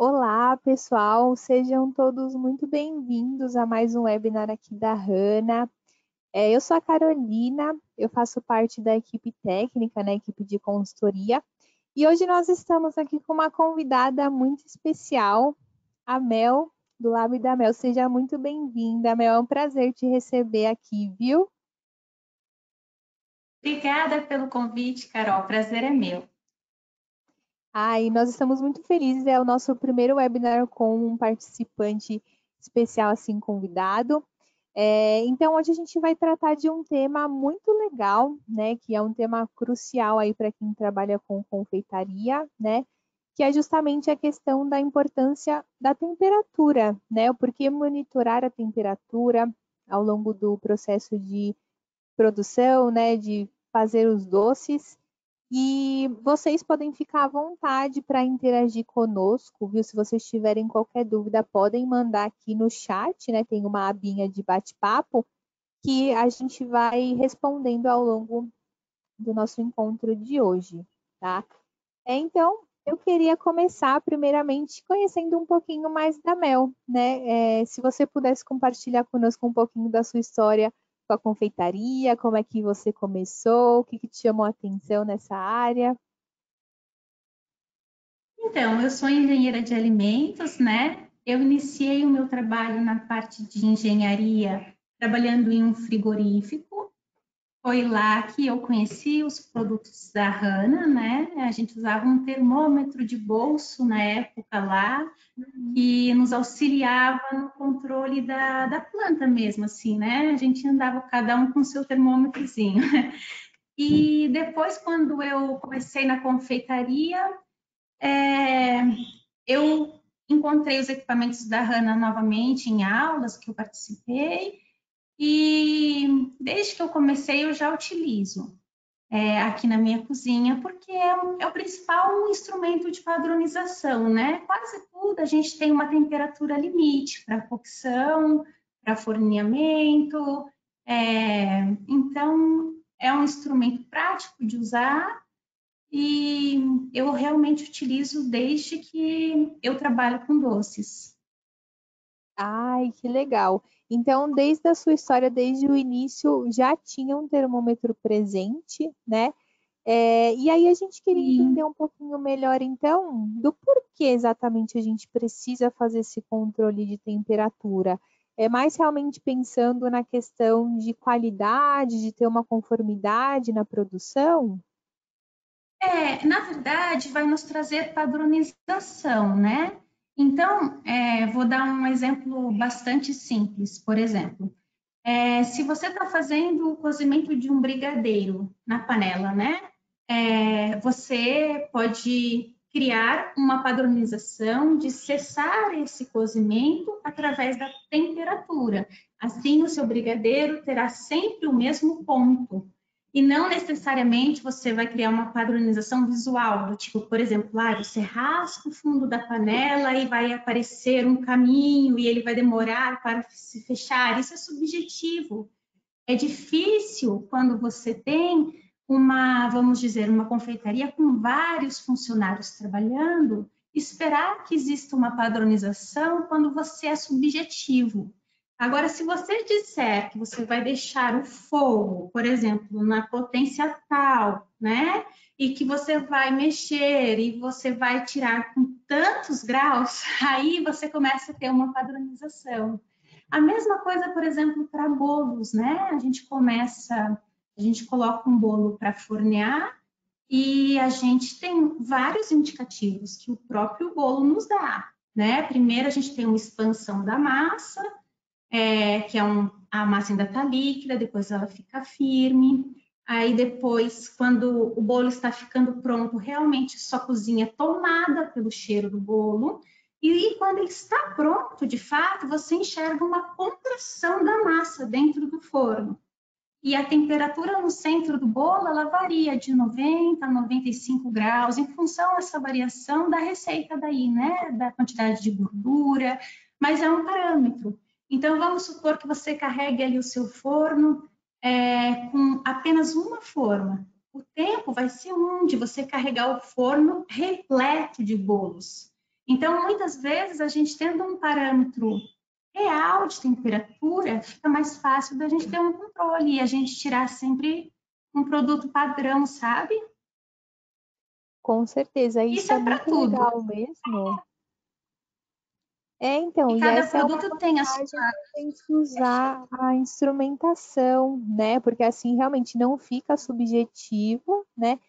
Olá, pessoal, sejam todos muito bem-vindos a mais um webinar aqui da Hana. Eu sou a Carolina, eu faço parte da equipe técnica, né, equipe de consultoria, e hoje nós estamos aqui com uma convidada muito especial, a Mel, do Lab da Mel. Seja muito bem-vinda, Mel, é um prazer te receber aqui, viu? Obrigada pelo convite, Carol. O prazer é meu. E nós estamos muito felizes, é o nosso primeiro webinar com um participante especial, assim, convidado. Então, hoje a gente vai tratar de um tema muito legal, né, que é um tema crucial aí para quem trabalha com confeitaria, né, que é justamente a questão da importância da temperatura, né, o porquê monitorar a temperatura ao longo do processo de produção, né, de fazer os doces. E vocês podem ficar à vontade para interagir conosco, viu? Se vocês tiverem qualquer dúvida, podem mandar aqui no chat, né? Tem uma abinha de bate-papo que a gente vai respondendo ao longo do nosso encontro de hoje, tá? Então, eu queria começar primeiramente conhecendo um pouquinho mais da Mel, né? Se você pudesse compartilhar conosco um pouquinho da sua história com a confeitaria, como é que você começou, o que te chamou a atenção nessa área. Então, eu sou engenheira de alimentos, né? Eu iniciei o meu trabalho na parte de engenharia, trabalhando em um frigorífico. Foi lá que eu conheci os produtos da Hana, né? A gente usava um termômetro de bolso na época lá, que nos auxiliava no controle da planta mesmo, assim, né? A gente andava cada um com o seu termômetrozinho. E depois, quando eu comecei na confeitaria, é, eu encontrei os equipamentos da Hana novamente em aulas que eu participei, e desde que eu comecei eu já utilizo aqui na minha cozinha, porque é o principal instrumento de padronização, né? Quase tudo a gente tem uma temperatura limite para cocção, para forneamento, então é um instrumento prático de usar e eu realmente utilizo desde que eu trabalho com doces. Ai, que legal. Então, desde a sua história, desde o início, já tinha um termômetro presente, né? E aí a gente queria entender Sim. um pouquinho melhor, então, do porquê exatamente a gente precisa fazer esse controle de temperatura. É mais realmente pensando na questão de qualidade, de ter uma conformidade na produção? Na verdade, vai nos trazer padronização, né? Então, vou dar um exemplo bastante simples. Por exemplo, se você está fazendo o cozimento de um brigadeiro na panela, né? Você pode criar uma padronização de cessar esse cozimento através da temperatura. Assim, o seu brigadeiro terá sempre o mesmo ponto. E não necessariamente você vai criar uma padronização visual, do tipo, por exemplo, você raspa o fundo da panela e vai aparecer um caminho e ele vai demorar para se fechar. Isso é subjetivo. É difícil quando você tem vamos dizer, uma confeitaria com vários funcionários trabalhando, esperar que exista uma padronização quando você é subjetivo. Agora, se você disser que você vai deixar o fogo, por exemplo, na potência tal, né? E que você vai mexer e você vai tirar com tantos graus, aí você começa a ter uma padronização. A mesma coisa, por exemplo, para bolos, né? A gente coloca um bolo para fornear e a gente tem vários indicativos que o próprio bolo nos dá, né? Primeiro a gente tem uma expansão da massa, a massa ainda está líquida, depois ela fica firme. Aí depois, quando o bolo está ficando pronto, realmente sua cozinha é tomada pelo cheiro do bolo. E quando ele está pronto, de fato, você enxerga uma contração da massa dentro do forno. E a temperatura no centro do bolo, ela varia de 90 a 95 graus, em função dessa variação da receita daí, né? Da quantidade de gordura, mas é um parâmetro. Então, vamos supor que você carregue ali o seu forno com apenas uma forma. O tempo vai ser um de você carregar o forno repleto de bolos. Então, muitas vezes, a gente tendo um parâmetro real de temperatura, fica mais fácil da gente ter um controle e a gente tirar sempre um produto padrão, sabe? Com certeza, isso Isso é é para muito tudo. legal mesmo. E Então, e cada essa é uma produto tem a vantagem sua. da gente usar a instrumentação, né? Porque assim realmente não fica subjetivo, né?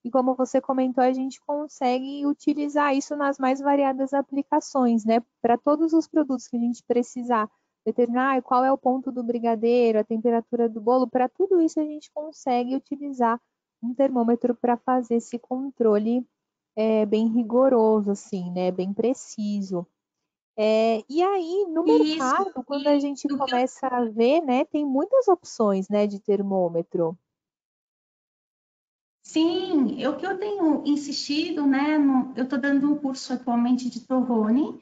E como você comentou, a gente consegue utilizar isso nas mais variadas aplicações, né? Para todos os produtos que a gente precisar determinar qual é o ponto do brigadeiro, a temperatura do bolo, para tudo isso a gente consegue utilizar um termômetro para fazer esse controle bem rigoroso, assim, né? Bem preciso. E aí, no Isso. mercado, quando a E gente o que eu começa a ver, né, tem muitas opções, né, de termômetro. Sim, o que eu tenho insistido, né? Eu estou dando um curso atualmente de torrone,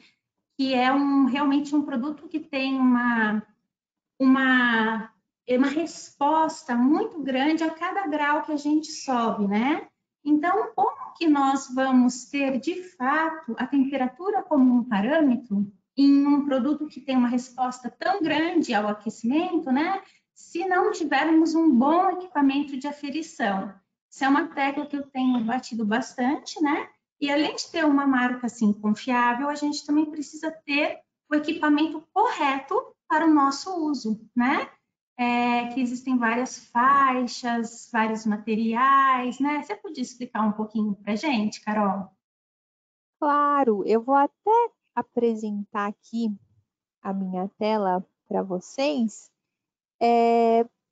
que é realmente um produto que tem uma, uma resposta muito grande a cada grau que a gente sobe, né? Então, como que nós vamos ter, de fato, a temperatura como um parâmetro em um produto que tem uma resposta tão grande ao aquecimento, né? Se não tivermos um bom equipamento de aferição. Isso é uma tecla que eu tenho batido bastante, né? E além de ter uma marca assim confiável, a gente também precisa ter o equipamento correto para o nosso uso, né? Que existem várias faixas, vários materiais, né? Você podia explicar um pouquinho para a gente, Carol? Claro, eu vou até apresentar aqui a minha tela para vocês,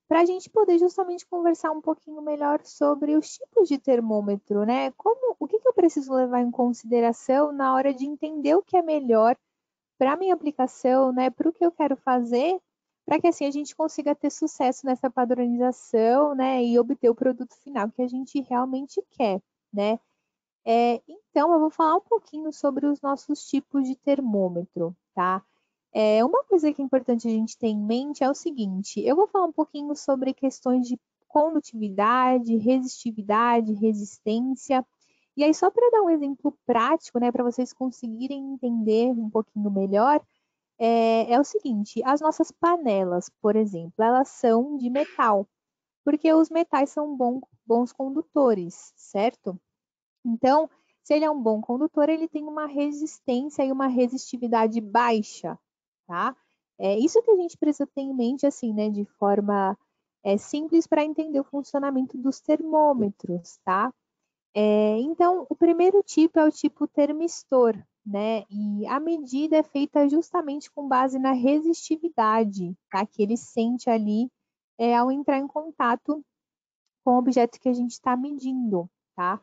para a gente poder justamente conversar um pouquinho melhor sobre os tipos de termômetro, né? O que que eu preciso levar em consideração na hora de entender o que é melhor para a minha aplicação, né, para o que eu quero fazer, para que assim a gente consiga ter sucesso nessa padronização, né, e obter o produto final que a gente realmente quer, né? Então, eu vou falar um pouquinho sobre os nossos tipos de termômetro, tá? Uma coisa que é importante a gente ter em mente é o seguinte: eu vou falar um pouquinho sobre questões de condutividade, resistividade, resistência. E aí, só para dar um exemplo prático, né, para vocês conseguirem entender um pouquinho melhor, é o seguinte: as nossas panelas, por exemplo, elas são de metal, porque os metais são bons condutores, certo? Então, se ele é um bom condutor, ele tem uma resistência e uma resistividade baixa, tá? É isso que a gente precisa ter em mente, assim, né, de forma simples para entender o funcionamento dos termômetros, tá? Então, o primeiro tipo é o tipo termistor, né? E a medida é feita justamente com base na resistividade, tá? Que ele sente ali ao entrar em contato com o objeto que a gente está medindo, tá?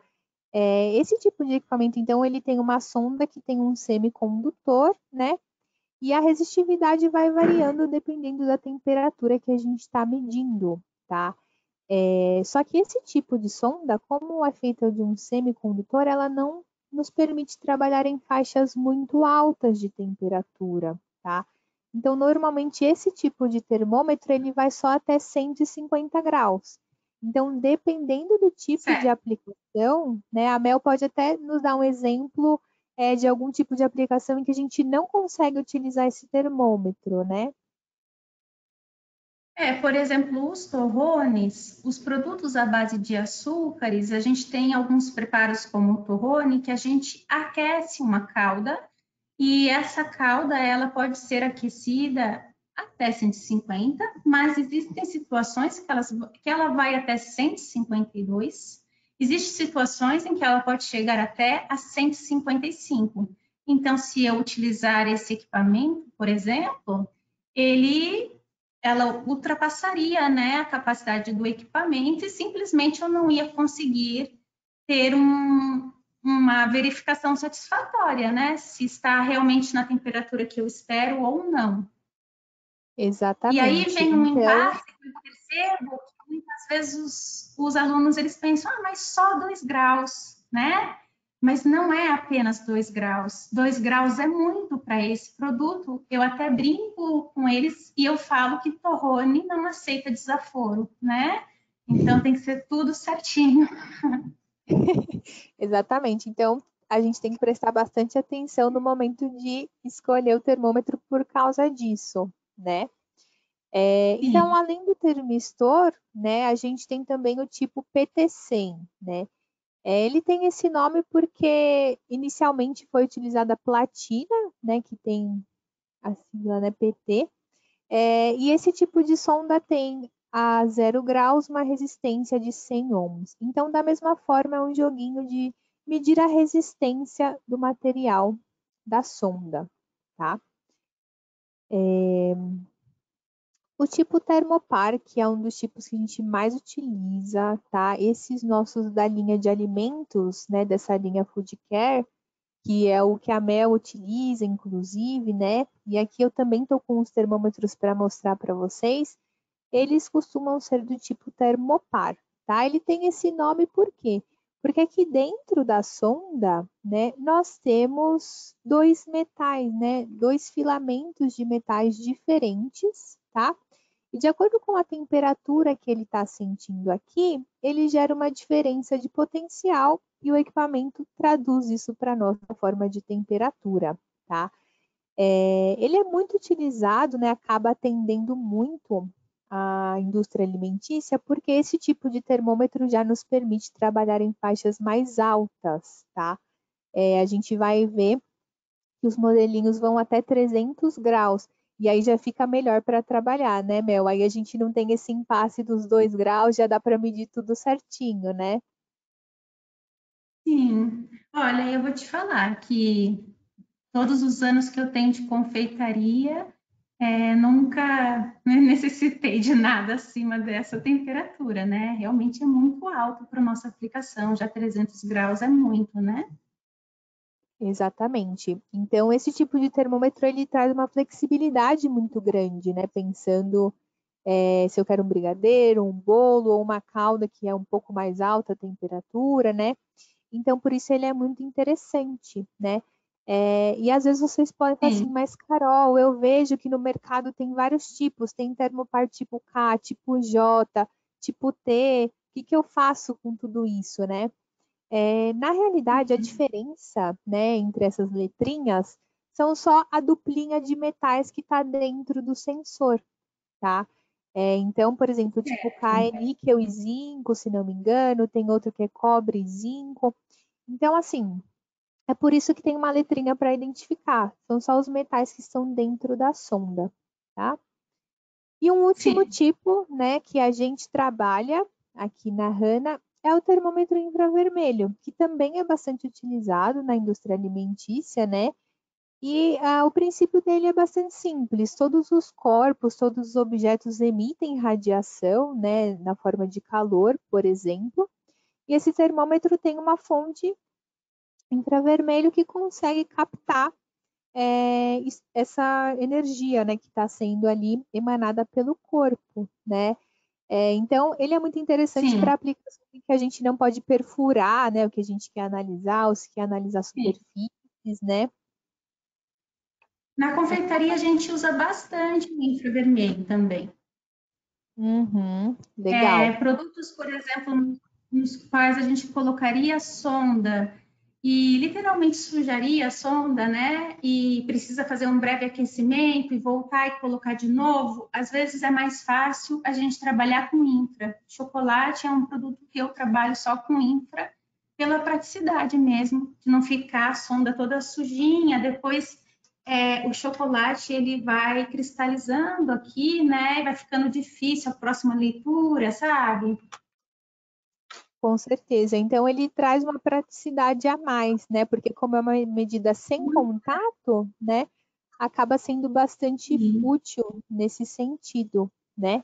Esse tipo de equipamento, então, ele tem uma sonda que tem um semicondutor, né? E a resistividade vai variando dependendo da temperatura que a gente está medindo, tá? Só que esse tipo de sonda, como é feita de um semicondutor, ela não nos permite trabalhar em faixas muito altas de temperatura, tá? Então, normalmente, esse tipo de termômetro, ele vai só até 150 graus. Então, dependendo do tipo de Certo. aplicação, né, a Mel pode até nos dar um exemplo de algum tipo de aplicação em que a gente não consegue utilizar esse termômetro, né? Por exemplo, os torrones, os produtos à base de açúcares, a gente tem alguns preparos como o torrone que a gente aquece uma calda e essa calda ela pode ser aquecida até 150, mas existem situações que ela vai até 152. Existem situações em que ela pode chegar até a 155. Então, se eu utilizar esse equipamento, por exemplo, ela ultrapassaria, né, a capacidade do equipamento e simplesmente eu não ia conseguir ter uma verificação satisfatória, né, se está realmente na temperatura que eu espero ou não. E aí Exatamente. vem um Então, impasse que eu percebo que muitas vezes os alunos eles pensam, mas só 2 graus, né? Mas não é apenas 2 graus. 2 graus é muito para esse produto. Eu até brinco com eles e eu falo que torrone não aceita desaforo, né? Então tem que ser tudo certinho. exatamente. Então, a gente tem que prestar bastante atenção no momento de escolher o termômetro por causa disso, né? Então, Sim, além do termistor, né, a gente tem também o tipo PT100, né? Ele tem esse nome porque inicialmente foi utilizada a platina, né, que tem a sigla, né, PT, e esse tipo de sonda tem a 0 graus uma resistência de 100 ohms. Então, da mesma forma, é um joguinho de medir a resistência do material da sonda, tá? O tipo Thermopar, que é um dos tipos que a gente mais utiliza, tá? Esses nossos da linha de alimentos, né, dessa linha Food Care, que é o que a Mel utiliza, inclusive, né? E aqui eu também estou com os termômetros para mostrar para vocês. Eles costumam ser do tipo Thermopar, tá? Ele tem esse nome por quê? Porque aqui dentro da sonda, né, nós temos dois metais, né? Dois filamentos de metais diferentes, tá? E de acordo com a temperatura que ele está sentindo aqui, ele gera uma diferença de potencial e o equipamento traduz isso para nós na forma de temperatura, tá? Ele é muito utilizado, né, acaba atendendo muito a indústria alimentícia, porque esse tipo de termômetro já nos permite trabalhar em faixas mais altas, tá? A gente vai ver que os modelinhos vão até 300 graus, e aí já fica melhor para trabalhar, né, Mel? Aí a gente não tem esse impasse dos 2 graus, já dá para medir tudo certinho, né? sim. Olha, eu vou te falar que todos os anos que eu tenho de confeitaria, nunca necessitei de nada acima dessa temperatura, né? Realmente é muito alto para nossa aplicação, já 300 graus é muito, né? Exatamente. Então, esse tipo de termômetro ele traz uma flexibilidade muito grande, né? Pensando se eu quero um brigadeiro, um bolo ou uma calda que é um pouco mais alta a temperatura, né? Então, por isso ele é muito interessante, né? E às vezes vocês podem falar assim, Sim, mas Carol, eu vejo que no mercado tem vários tipos, tem termopar tipo K, tipo J, tipo T, o que que eu faço com tudo isso, né? Na realidade, a diferença, né, entre essas letrinhas são só a duplinha de metais que está dentro do sensor, tá? Então, por exemplo, tipo K é níquel e zinco, se não me engano, tem outro que é cobre e zinco. Então, assim, é por isso que tem uma letrinha para identificar. São só os metais que estão dentro da sonda, tá? E um último sim, tipo, né, que a gente trabalha aqui na Hanna é o termômetro infravermelho, que também é bastante utilizado na indústria alimentícia, né? E o princípio dele é bastante simples. Todos os corpos, todos os objetos emitem radiação, né, na forma de calor, por exemplo. E esse termômetro tem uma fonte infravermelho que consegue captar essa energia, né, que está sendo ali emanada pelo corpo, né? Então, ele é muito interessante sim, para aplicações em que a gente não pode perfurar, né, o que a gente quer analisar, ou se quer analisar sim. superfícies, né? Na confeitaria a gente usa bastante o infravermelho também. Uhum, legal. Produtos, por exemplo, nos quais a gente colocaria a sonda e literalmente sujaria a sonda, né? E precisa fazer um breve aquecimento e voltar e colocar de novo. Às vezes é mais fácil a gente trabalhar com infra. Chocolate é um produto que eu trabalho só com infra, pela praticidade mesmo, de não ficar a sonda toda sujinha. Depois o chocolate ele vai cristalizando aqui, né? E vai ficando difícil a próxima leitura, sabe? Com certeza. Então, ele traz uma praticidade a mais, né? Porque como é uma medida sem contato, né? Acaba sendo bastante Sim. útil nesse sentido, né?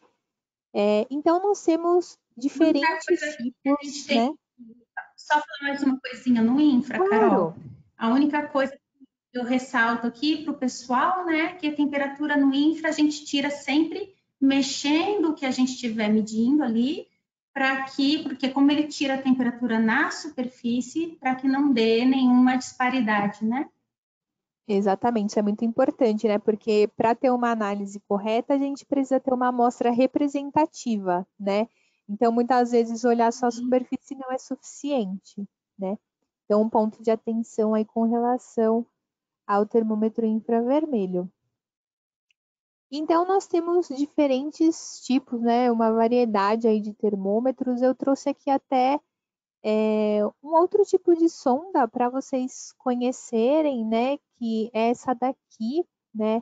Então, nós temos A única diferentes coisa que a tipos, gente tem, né? só falar mais uma coisinha no infra, Carol. Claro, A única coisa que eu ressalto aqui para o pessoal, né, que a temperatura no infra a gente tira sempre mexendo o que a gente estiver medindo ali, porque como ele tira a temperatura na superfície, para que não dê nenhuma disparidade, né? exatamente, isso é muito importante, né? Porque para ter uma análise correta, a gente precisa ter uma amostra representativa, né? Então, muitas vezes, olhar só a superfície não é suficiente, né? Então, um ponto de atenção aí com relação ao termômetro infravermelho. Então, nós temos diferentes tipos, né? Uma variedade aí de termômetros. Eu trouxe aqui até um outro tipo de sonda para vocês conhecerem, né? Que é essa daqui, né?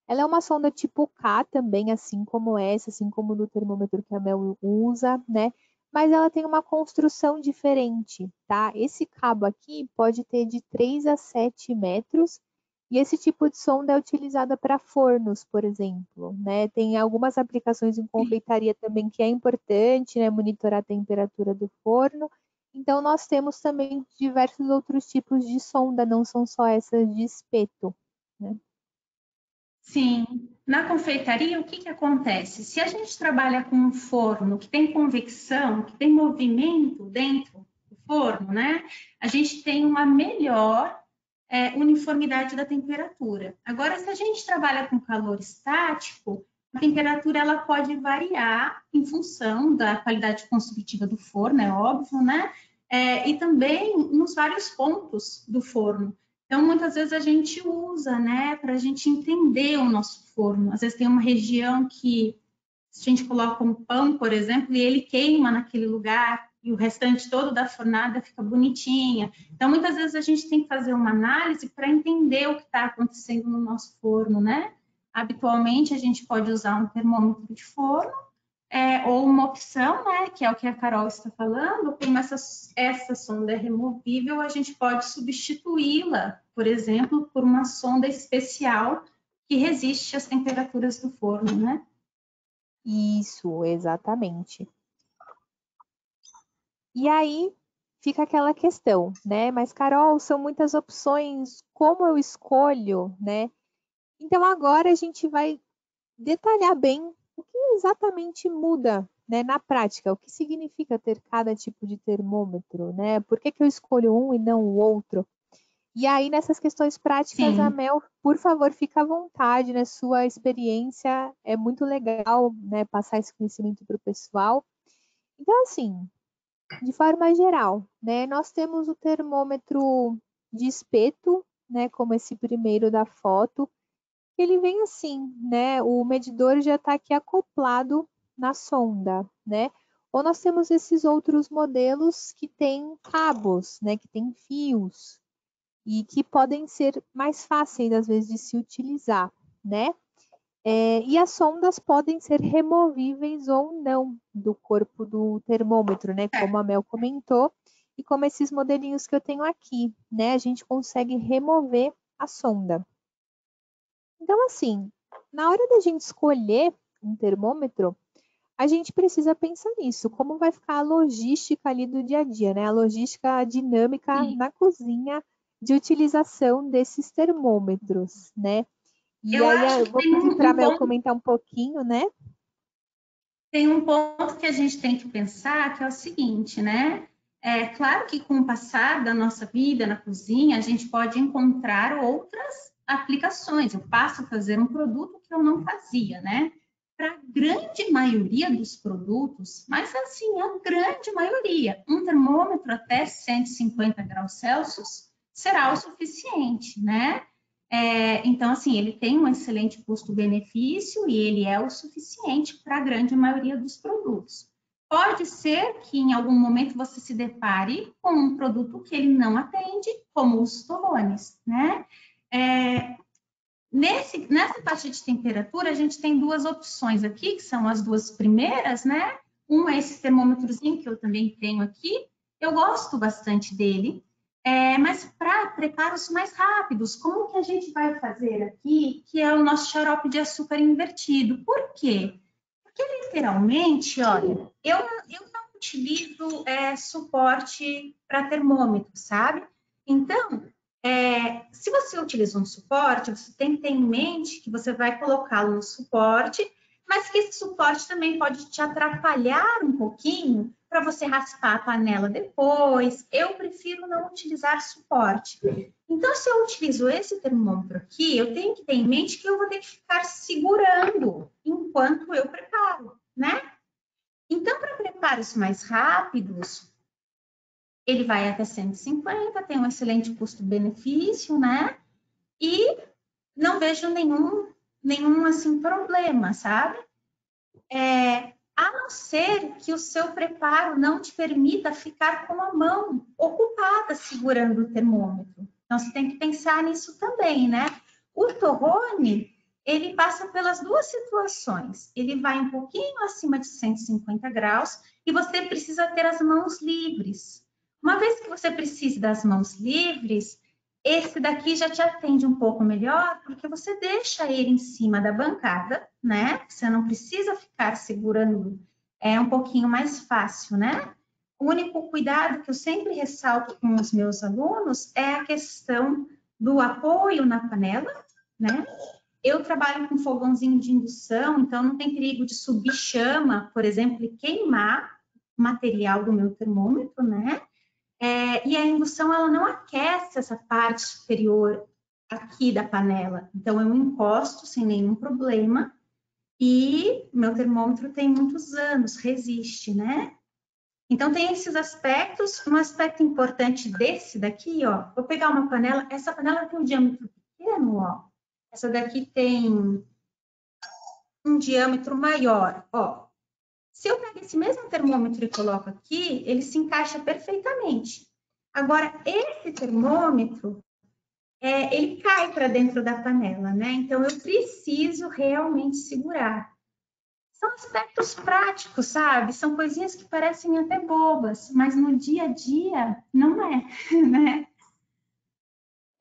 Ela é uma sonda tipo K também, assim como essa, assim como do termômetro que a Mel usa, né? Mas ela tem uma construção diferente, tá? Esse cabo aqui pode ter de 3 a 7 metros e esse tipo de sonda é utilizada para fornos, por exemplo, né? Tem algumas aplicações em confeitaria também que é importante, né? Monitorar a temperatura do forno. Então, nós temos também diversos outros tipos de sonda, não são só essas de espeto, né? Sim, na confeitaria, o que que acontece? Se a gente trabalha com um forno que tem convecção, que tem movimento dentro do forno, né? A gente tem uma melhor uniformidade da temperatura. Agora, se a gente trabalha com calor estático, a temperatura ela pode variar em função da qualidade construtiva do forno, é óbvio, né? E também nos vários pontos do forno. Então, muitas vezes a gente usa, né, para a gente entender o nosso forno. Às vezes tem uma região que a gente coloca um pão, por exemplo, e ele queima naquele lugar e o restante todo da fornada fica bonitinha. Então, muitas vezes a gente tem que fazer uma análise para entender o que está acontecendo no nosso forno, né? Habitualmente, a gente pode usar um termômetro de forno, ou uma opção, né, que é o que a Carol está falando, como essa sonda é removível, a gente pode substituí-la, por exemplo, por uma sonda especial que resiste às temperaturas do forno, né? Isso, exatamente. E aí fica aquela questão, né? Mas, Carol, são muitas opções, como eu escolho, né? Então agora a gente vai detalhar bem o que exatamente muda, né, na prática, o que significa ter cada tipo de termômetro, né? Por que que eu escolho um e não o outro? E aí, nessas questões práticas, a Sim. Mel, por favor, fica à vontade, né? Sua experiência é muito legal, né? Passar esse conhecimento para o pessoal. Então, assim, de forma geral, né? Nós temos o termômetro de espeto, né? Como esse primeiro da foto. Ele vem assim, né? O medidor já está aqui acoplado na sonda, né? Ou nós temos esses outros modelos que têm cabos, né? Que têm fios e que podem ser mais fáceis, às vezes, de se utilizar, né? E as sondas podem ser removíveis ou não do corpo do termômetro, né? Como a Mel comentou, e como esses modelinhos que eu tenho aqui, né? A gente consegue remover a sonda. Então, assim, na hora da gente escolher um termômetro, a gente precisa pensar nisso, como vai ficar a logística ali do dia a dia, né? A logística dinâmica na cozinha de utilização desses termômetros, né? E Eu aí acho eu que vou pedir para a Mel comentar um pouquinho, né? tem um ponto que a gente tem que pensar, que é o seguinte, né? É claro que com o passar da nossa vida na cozinha, a gente pode encontrar outras aplicações. Eu passo a fazer um produto que eu não fazia, né? Para a grande maioria dos produtos, mas assim, a grande maioria, um termômetro até 150 graus Celsius será o suficiente, né? Então, assim, ele tem um excelente custo-benefício e ele é o suficiente para a grande maioria dos produtos. Pode ser que em algum momento você se depare com um produto que ele não atende, como os torrones, né? Nessa faixa de temperatura, a gente tem duas opções aqui, que são as duas primeiras, né? Um é esse termômetrozinho que eu também tenho aqui. Eu gosto bastante dele, mas para preparos mais rápidos, como que a gente vai fazer aqui, que é o nosso xarope de açúcar invertido? Por quê? Porque literalmente, olha, eu não utilizo suporte para termômetro, sabe? Então, se você utiliza um suporte, você tem que ter em mente que você vai colocá-lo no suporte, mas que esse suporte também pode te atrapalhar um pouquinho para você raspar a panela depois. Eu prefiro não utilizar suporte. Então, se eu utilizo esse termômetro aqui, eu tenho que ter em mente que eu vou ter que ficar segurando enquanto eu preparo, né? Então, para preparos mais rápidos, ele vai até 150, tem um excelente custo-benefício, né? E não vejo nenhum assim, problema, sabe? A não ser que o seu preparo não te permita ficar com a mão ocupada segurando o termômetro. Então, você tem que pensar nisso também, né? O torrone, ele passa pelas duas situações. Ele vai um pouquinho acima de 150 graus e você precisa ter as mãos livres. Uma vez que você precise das mãos livres, esse daqui já te atende um pouco melhor, porque você deixa ele em cima da bancada, né? Você não precisa ficar segurando, é um pouquinho mais fácil, né? O único cuidado que eu sempre ressalto com os meus alunos é a questão do apoio na panela, né? Eu trabalho com fogãozinho de indução, então não tem perigo de subir chama, por exemplo, e queimar o material do meu termômetro, né? E a indução, ela não aquece essa parte superior aqui da panela. Então, eu encosto sem nenhum problema e meu termômetro tem muitos anos, resiste, né? Então, tem esses aspectos. Um aspecto importante desse daqui, ó, vou pegar uma panela, essa panela tem um diâmetro pequeno, ó. Essa daqui tem um diâmetro maior, ó. Se eu pego esse mesmo termômetro e coloco aqui, ele se encaixa perfeitamente. Agora, esse termômetro, ele cai para dentro da panela, né? Então, eu preciso realmente segurar. São aspectos práticos, sabe? São coisinhas que parecem até bobas, mas no dia a dia não é, né?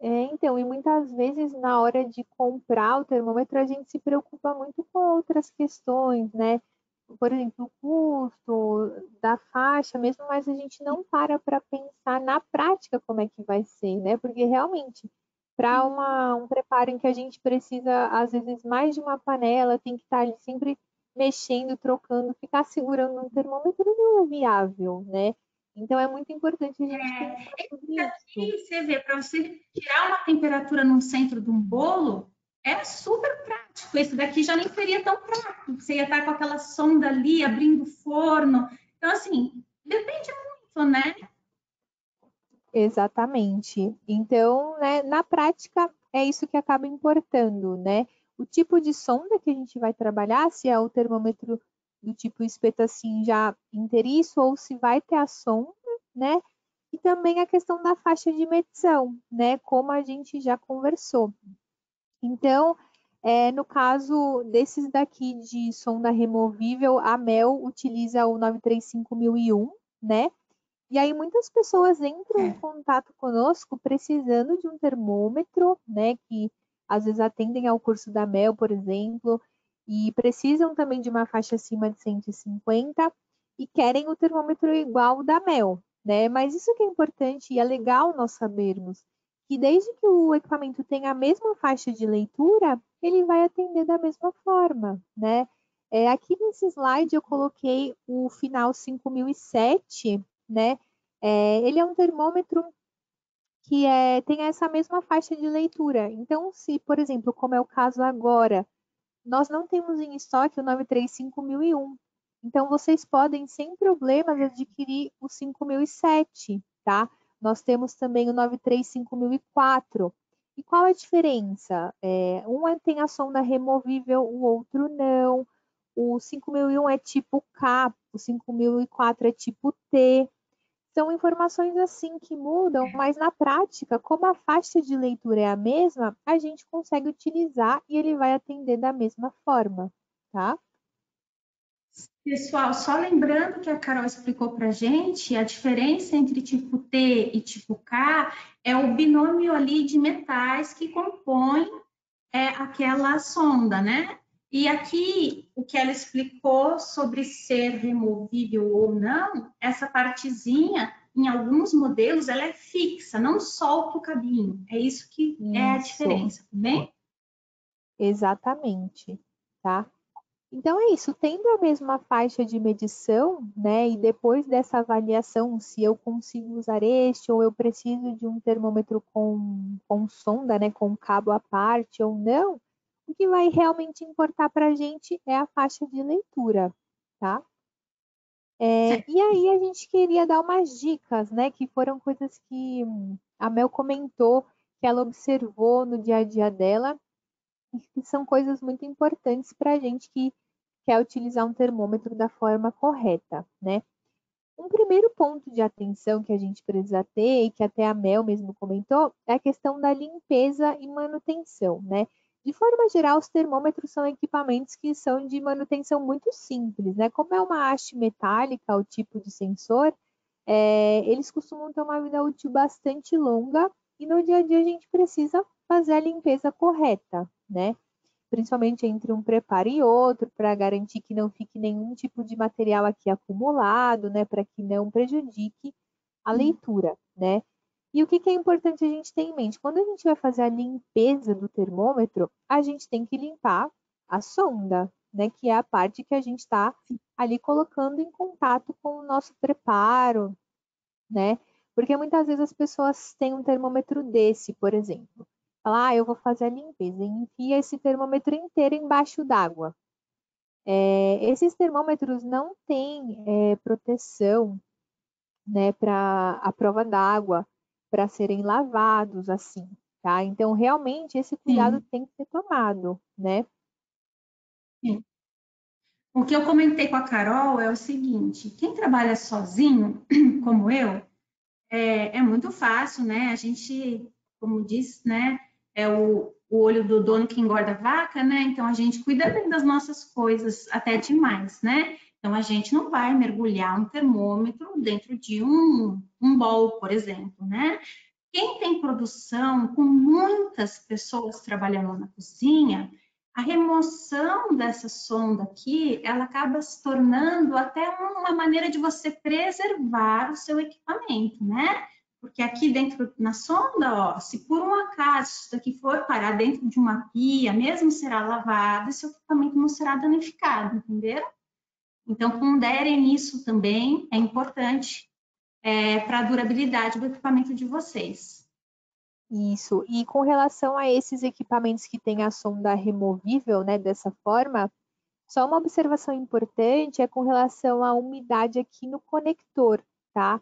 Então, e muitas vezes na hora de comprar o termômetro, a gente se preocupa muito com outras questões, né? Por exemplo, o custo da faixa mesmo, mas a gente não para pensar na prática como é que vai ser, né? Porque realmente, para um preparo em que a gente precisa, às vezes, mais de uma panela, tem que estar ali sempre mexendo, trocando, ficar segurando um termômetro não é viável, né? Então é muito importante a gente pensar sobre isso. E você vê, para você tirar uma temperatura no centro de um bolo, é super prático. Esse daqui já nem seria tão prático. Você ia estar com aquela sonda ali, abrindo o forno. Então, assim, depende muito, né? Exatamente. Então, né, na prática, é isso que acaba importando, né? O tipo de sonda que a gente vai trabalhar, se é o termômetro do tipo espeto assim já inteiriço ou se vai ter a sonda, né? E também a questão da faixa de medição, né? Como a gente já conversou. Então, no caso desses daqui de sonda removível, a Mel utiliza o 935001, né? E aí muitas pessoas entram em contato conosco precisando de um termômetro, né, que às vezes atendem ao curso da Mel, por exemplo, e precisam também de uma faixa acima de 150 e querem o termômetro igual o da Mel, né? Mas isso que é importante e é legal nós sabermos que desde que o equipamento tenha a mesma faixa de leitura, ele vai atender da mesma forma, né? Aqui nesse slide eu coloquei o final 5007, né? Ele é um termômetro que tem essa mesma faixa de leitura. Então, se, por exemplo, como é o caso agora, nós não temos em estoque o 935001. Então, vocês podem, sem problemas, adquirir o 5007, tá? Nós temos também o 935.004. E qual a diferença? Um tem a sonda removível, o outro não. O 5001 é tipo K, o 5004 é tipo T. São informações assim que mudam, mas na prática, como a faixa de leitura é a mesma, a gente consegue utilizar e ele vai atender da mesma forma, tá? Pessoal, só lembrando que a Carol explicou para a gente, a diferença entre tipo T e tipo K é o binômio ali de metais que compõe aquela sonda, né? E aqui, o que ela explicou sobre ser removível ou não, essa partezinha, em alguns modelos, ela é fixa, não solta o cabinho. É isso que é a Isso, diferença, tá bem? exatamente, tá? Então é isso, tendo a mesma faixa de medição, né, e depois dessa avaliação, se eu consigo usar este ou eu preciso de um termômetro com sonda, né, com cabo à parte ou não, o que vai realmente importar para a gente é a faixa de leitura, tá? E aí a gente queria dar umas dicas, né? Que foram coisas que a Mel comentou, que ela observou no dia a dia dela, e que são coisas muito importantes para a gente que quer utilizar um termômetro da forma correta, né? Um primeiro ponto de atenção que a gente precisa ter, e que até a Mel mesmo comentou, é a questão da limpeza e manutenção, né? De forma geral, os termômetros são equipamentos que são de manutenção muito simples, né? Como é uma haste metálica, o tipo de sensor, eles costumam ter uma vida útil bastante longa e no dia a dia a gente precisa fazer a limpeza correta, né? Principalmente entre um preparo e outro, para garantir que não fique nenhum tipo de material aqui acumulado, né, para que não prejudique a leitura, né? E o que é importante a gente ter em mente? Quando a gente vai fazer a limpeza do termômetro, a gente tem que limpar a sonda, né, que é a parte que a gente está ali colocando em contato com o nosso preparo, né? Porque muitas vezes as pessoas têm um termômetro desse, por exemplo. Fala, eu vou fazer a limpeza, e enfia esse termômetro inteiro embaixo d'água. Esses termômetros não têm proteção, né, para a prova d'água, para serem lavados assim, tá? Então, realmente, esse cuidado Sim, tem que ser tomado, né? sim. O que eu comentei com a Carol é o seguinte: quem trabalha sozinho, como eu, é muito fácil, né? A gente, como diz, né? É o olho do dono que engorda a vaca, né? Então a gente cuida bem das nossas coisas, até demais, né? Então a gente não vai mergulhar um termômetro dentro de um bowl, por exemplo, né? Quem tem produção com muitas pessoas trabalhando na cozinha, a remoção dessa sonda aqui, ela acaba se tornando até uma maneira de você preservar o seu equipamento, né? Porque aqui dentro na sonda, ó, se por um acaso isso daqui for parar dentro de uma pia, mesmo será lavado, seu equipamento não será danificado, entenderam? Então, ponderem nisso também, é importante para a durabilidade do equipamento de vocês. Isso. E com relação a esses equipamentos que têm a sonda removível, né, dessa forma, só uma observação importante é com relação à umidade aqui no conector, tá?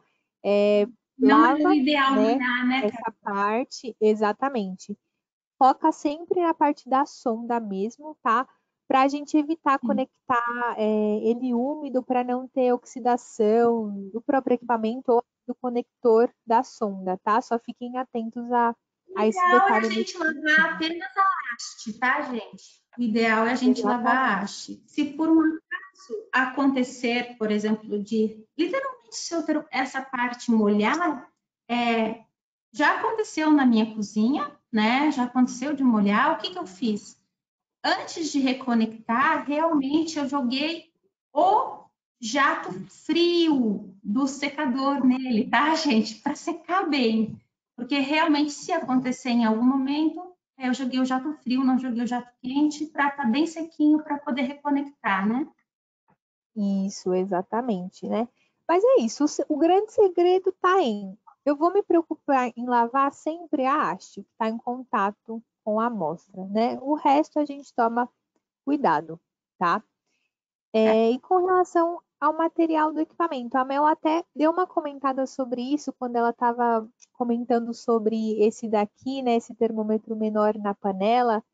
Não é o Lava, ideal né, molhar, né, essa parte, exatamente. Foca sempre na parte da sonda mesmo, tá? Para a gente evitar Carol? conectar ele úmido para não ter oxidação do próprio equipamento ou do conector da sonda, tá? Só fiquem atentos O a esse ideal é a detalhe nesse gente lavar sentido. apenas a haste, tá, gente? O ideal é a gente lavar a Exatamente. haste. Se por um acaso acontecer, por exemplo, de literalmente se eu ter essa parte molhar, é, já aconteceu na minha cozinha, né? Já aconteceu de molhar. O que que eu fiz? Antes de reconectar, realmente eu joguei o jato frio do secador nele, tá, gente? Para secar bem. Porque realmente, se acontecer em algum momento, eu joguei o jato frio, não joguei o jato quente, para estar bem sequinho para poder reconectar, né? Isso, exatamente, né? Mas é isso, o grande segredo está eu vou me preocupar em lavar sempre a haste que está em contato com a amostra, né? O resto a gente toma cuidado, tá? E com relação ao material do equipamento, a Mel até deu uma comentada sobre isso quando ela estava comentando sobre esse daqui, né? Esse termômetro menor na panela.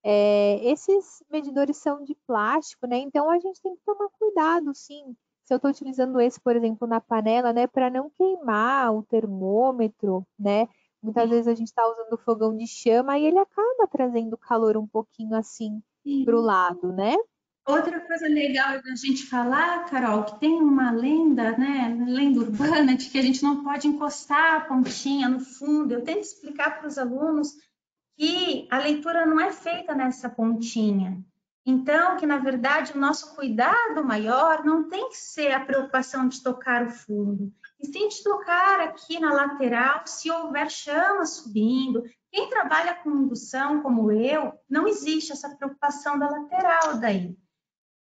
Esses medidores são de plástico, né? Então a gente tem que tomar cuidado, sim. Se eu estou utilizando esse, por exemplo, na panela, né, para não queimar o termômetro, né? Muitas vezes a gente está usando o fogão de chama e ele acaba trazendo calor um pouquinho assim para o Sim. lado, né? Outra coisa legal da gente falar, Carol, que tem uma lenda, né, lenda urbana, de que a gente não pode encostar a pontinha no fundo. Eu tento explicar para os alunos que a leitura não é feita nessa pontinha. Então, que na verdade o nosso cuidado maior não tem que ser a preocupação de tocar o fundo, e sim de tocar aqui na lateral, se houver chama subindo. Quem trabalha com indução, como eu, não existe essa preocupação da lateral daí.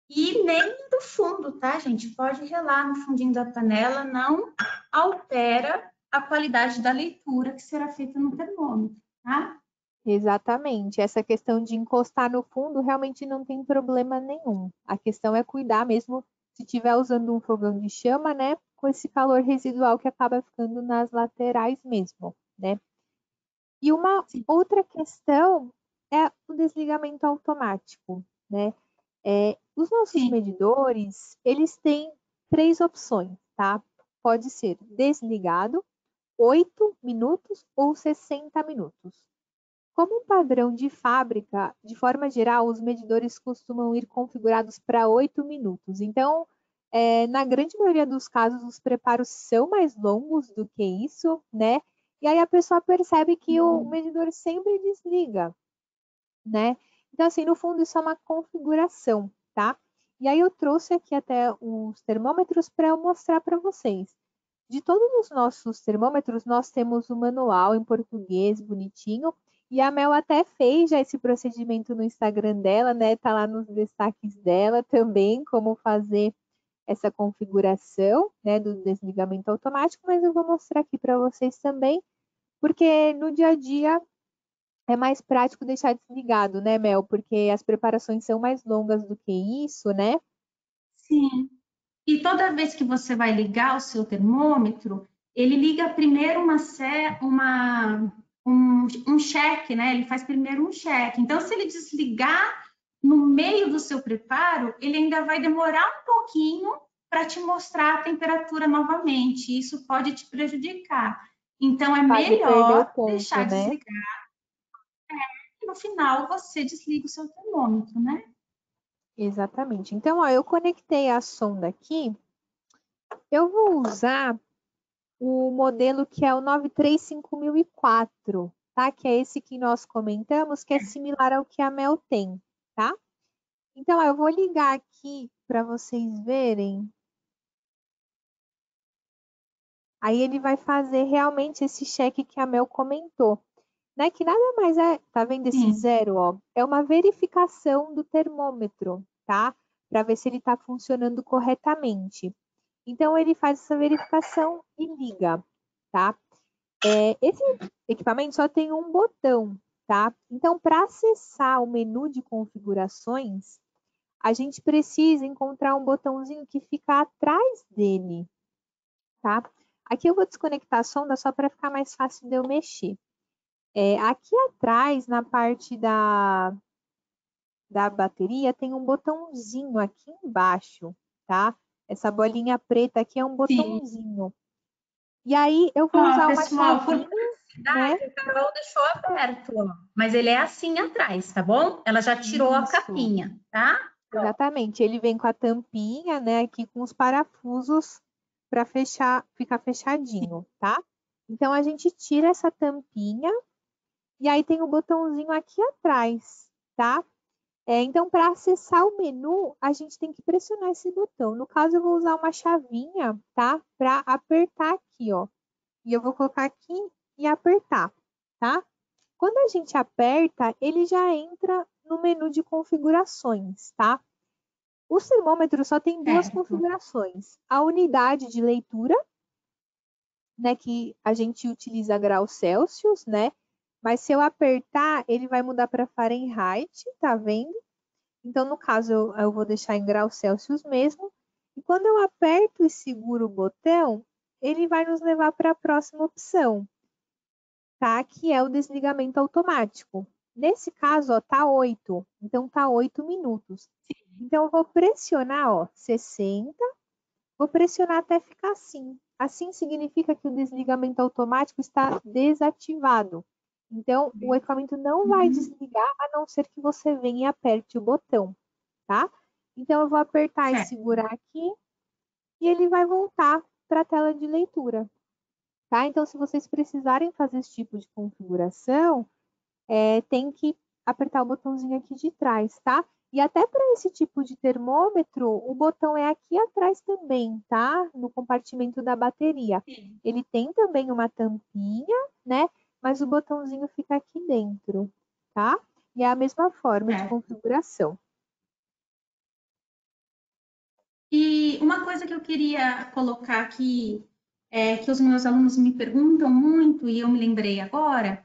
E nem do fundo, tá, gente? Pode relar no fundinho da panela, não altera a qualidade da leitura que será feita no termômetro, tá? Exatamente. Essa questão de encostar no fundo realmente não tem problema nenhum. A questão é cuidar mesmo se estiver usando um fogão de chama, né, com esse calor residual que acaba ficando nas laterais mesmo, né? E uma outra questão é o desligamento automático, né? Os nossos Sim. medidores, eles têm 3 opções, tá? Pode ser desligado, 8 minutos ou 60 minutos. Como um padrão de fábrica, de forma geral, os medidores costumam ir configurados para 8 minutos. Então, na grande maioria dos casos, os preparos são mais longos do que isso, né? E aí a pessoa percebe que o medidor sempre desliga, né? Então, assim, no fundo, isso é uma configuração, tá? E aí eu trouxe aqui até os termômetros para eu mostrar para vocês. De todos os nossos termômetros, nós temos o manual em português, bonitinho, e a Mel até fez já esse procedimento no Instagram dela, né? Tá lá nos destaques dela também, como fazer essa configuração, né, do desligamento automático, mas eu vou mostrar aqui para vocês também, porque no dia a dia é mais prático deixar desligado, né, Mel? Porque as preparações são mais longas do que isso, né? Sim. E toda vez que você vai ligar o seu termômetro, ele liga primeiro um cheque, né? Ele faz primeiro um cheque. Então, se ele desligar no meio do seu preparo, ele ainda vai demorar um pouquinho para te mostrar a temperatura novamente. Isso pode te prejudicar. Então, é Fazer perder o melhor ponto, deixar né? desligar e no final você desliga o seu termômetro, né? Exatamente. Então, ó, eu conectei a sonda aqui. Eu vou usar o modelo que é o 935.004, tá? Que é esse que nós comentamos, que é similar ao que a Mel tem, tá? Então, ó, eu vou ligar aqui para vocês verem. Aí ele vai fazer realmente esse cheque que a Mel comentou, né? Que nada mais é, tá vendo esse Sim. zero, ó? É uma verificação do termômetro, tá? Para ver se ele está funcionando corretamente. Então, ele faz essa verificação e liga, tá? Esse equipamento só tem um botão, tá? Então, para acessar o menu de configurações, a gente precisa encontrar um botãozinho que fica atrás dele, tá? Aqui eu vou desconectar a sonda só para ficar mais fácil de eu mexer. Aqui atrás, na parte da bateria, tem um botãozinho aqui embaixo, tá? Essa bolinha preta aqui é um Sim. botãozinho. E aí eu vou Ó, usar uma pessoal, por chavinha, né? curiosidade, a Carol deixou aberto, ó. Mas ele é assim atrás, tá bom? Ela já tirou a Isso, capinha, tá? exatamente. Ele vem com a tampinha, né? Aqui com os parafusos para fechar, ficar fechadinho, tá? Então a gente tira essa tampinha e aí tem o botãozinho aqui atrás, tá? Então, para acessar o menu, a gente tem que pressionar esse botão. No caso, eu vou usar uma chavinha, tá? Para apertar aqui, ó. E eu vou colocar aqui e apertar, tá? Quando a gente aperta, ele já entra no menu de configurações, tá? O termômetro só tem duas Certo. configurações. A unidade de leitura, né, que a gente utiliza graus Celsius, né? Mas se eu apertar, ele vai mudar para Fahrenheit, tá vendo? Então, no caso, eu vou deixar em graus Celsius mesmo. E quando eu aperto e seguro o botão, ele vai nos levar para a próxima opção, tá? Que é o desligamento automático. Nesse caso, ó, tá 8. Então, tá 8 minutos. Então, eu vou pressionar, ó, 60. Vou pressionar até ficar assim. Assim significa que o desligamento automático está desativado. Então, o equipamento não vai desligar a não ser que você venha e aperte o botão, tá? Então, eu vou apertar e Certo. segurar aqui e ele vai voltar para a tela de leitura, tá? Então, se vocês precisarem fazer esse tipo de configuração, tem que apertar o botãozinho aqui de trás, tá? E até para esse tipo de termômetro, o botão é aqui atrás também, tá? No compartimento da bateria. Sim. Ele tem também uma tampinha, né? Mas o botãozinho fica aqui dentro, tá? E é a mesma forma de Certo. configuração. E uma coisa que eu queria colocar aqui, que os meus alunos me perguntam muito, e eu me lembrei agora,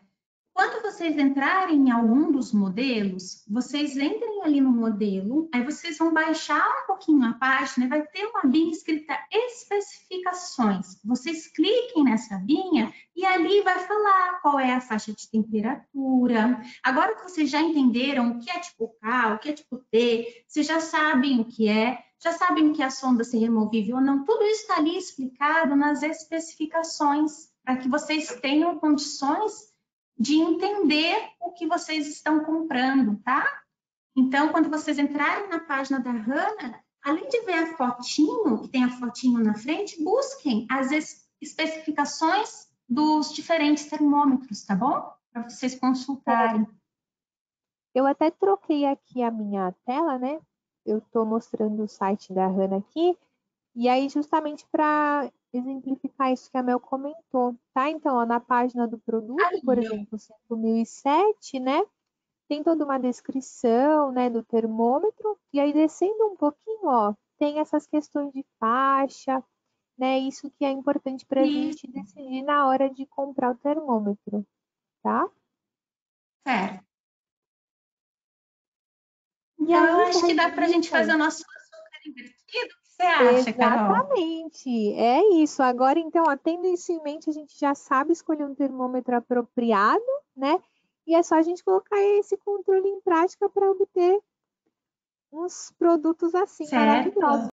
quando vocês entrarem em algum dos modelos, vocês entrem ali no modelo, aí vocês vão baixar um pouquinho a página e vai ter uma abinha escrita especificações. Vocês cliquem nessa abinha e ali vai falar qual é a faixa de temperatura. Agora que vocês já entenderam o que é tipo K, o que é tipo T, vocês já sabem o que é, já sabem o que é a sonda ser removível ou não, tudo isso está ali explicado nas especificações, para que vocês tenham condições de entender o que vocês estão comprando, tá? Então, quando vocês entrarem na página da Hannah, além de ver a fotinho, que tem a fotinho na frente, busquem as especificações dos diferentes termômetros, tá bom? Para vocês consultarem. Eu até troquei aqui a minha tela, né? Eu estou mostrando o site da Hannah aqui, e aí justamente para exemplificar isso que a Mel comentou, tá? Então, ó, na página do produto, por exemplo, 5007, né? Tem toda uma descrição, né, do termômetro, e aí descendo um pouquinho, ó, tem essas questões de faixa, né? Isso que é importante para a gente decidir na hora de comprar o termômetro, tá? Certo. E Então, eu aí, acho que dá para a gente fazer o nosso açúcar invertido. O que você acha, Carol? exatamente, é isso. Agora, então, ó, tendo isso em mente, a gente já sabe escolher um termômetro apropriado, né? E é só a gente colocar esse controle em prática para obter uns produtos assim Certo. maravilhosos.